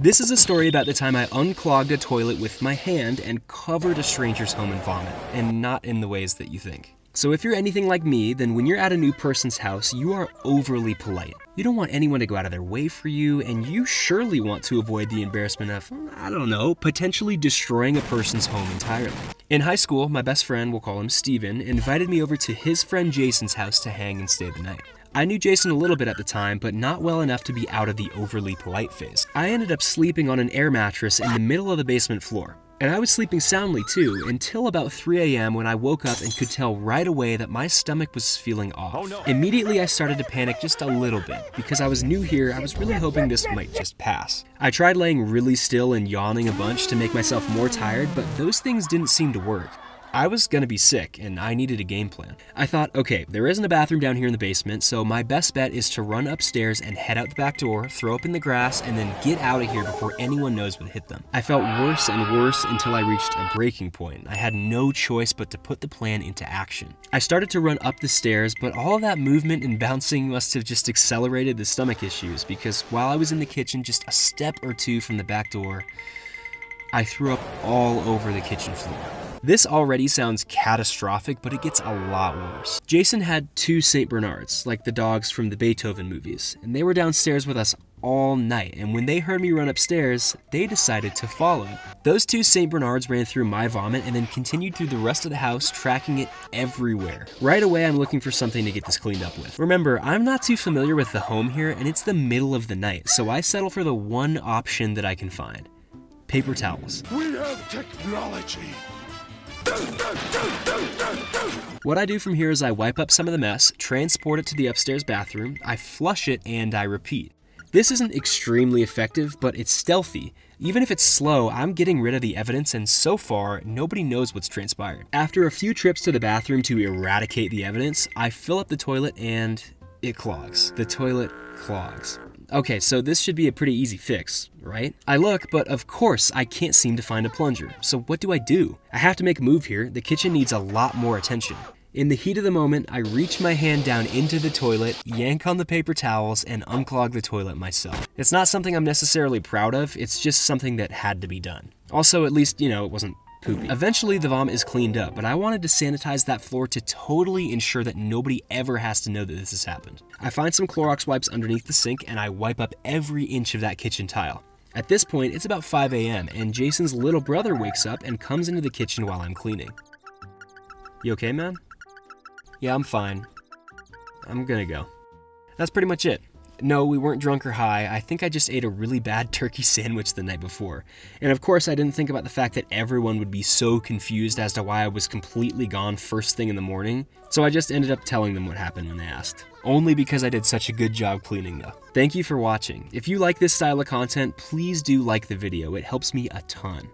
This is a story about the time I unclogged a toilet with my hand and covered a stranger's home in vomit, and not in the ways that you think. So if you're anything like me, then when you're at a new person's house, you are overly polite. You don't want anyone to go out of their way for you, and you surely want to avoid the embarrassment of, I don't know, potentially destroying a person's home entirely. In high school, my best friend, we'll call him Steven, invited me over to his friend Jason's house to hang and stay the night. I knew Jason a little bit at the time, but not well enough to be out of the overly polite phase. I ended up sleeping on an air mattress in the middle of the basement floor. And I was sleeping soundly too, until about 3 a.m. when I woke up and could tell right away that my stomach was feeling off. Oh, no. Immediately I started to panic just a little bit. Because I was new here, I was really hoping this might just pass. I tried laying really still and yawning a bunch to make myself more tired, but those things didn't seem to work. I was gonna be sick, and I needed a game plan. I thought, okay, there isn't a bathroom down here in the basement, so my best bet is to run upstairs and head out the back door, throw up in the grass, and then get out of here before anyone knows what hit them. I felt worse and worse until I reached a breaking point. I had no choice but to put the plan into action. I started to run up the stairs, but all of that movement and bouncing must have just accelerated the stomach issues, because while I was in the kitchen just a step or two from the back door, I threw up all over the kitchen floor. This already sounds catastrophic, but it gets a lot worse. Jason had 2 St. Bernards, like the dogs from the Beethoven movies, and they were downstairs with us all night, and when they heard me run upstairs, they decided to follow. Those 2 St. Bernards ran through my vomit and then continued through the rest of the house, tracking it everywhere. Right away, I'm looking for something to get this cleaned up with. Remember, I'm not too familiar with the home here, and it's the middle of the night, so I settle for the one option that I can find. Paper towels. We have technology. What I do from here is I wipe up some of the mess, transport it to the upstairs bathroom, I flush it, and I repeat. This isn't extremely effective, but it's stealthy. Even if it's slow, I'm getting rid of the evidence, and so far, nobody knows what's transpired. After a few trips to the bathroom to eradicate the evidence, I fill up the toilet and it clogs. The toilet clogs. Okay, so this should be a pretty easy fix, right? I look, but of course I can't seem to find a plunger. So what do? I have to make a move here. The kitchen needs a lot more attention. In the heat of the moment, I reach my hand down into the toilet, yank on the paper towels, and unclog the toilet myself. It's not something I'm necessarily proud of, it's just something that had to be done. Also, at least, it wasn't poopy. Eventually the vomit is cleaned up, but I wanted to sanitize that floor to totally ensure that nobody ever has to know that this has happened. I find some Clorox wipes underneath the sink and I wipe up every inch of that kitchen tile. At this point, it's about 5 a.m. and Jason's little brother wakes up and comes into the kitchen while I'm cleaning. You okay, man? Yeah, I'm fine. I'm gonna go. That's pretty much it. No, we weren't drunk or high. I think I just ate a really bad turkey sandwich the night before. And of course, I didn't think about the fact that everyone would be so confused as to why I was completely gone first thing in the morning. So I just ended up telling them what happened when they asked. Only because I did such a good job cleaning though. Thank you for watching. If you like this style of content, please do like the video. It helps me a ton.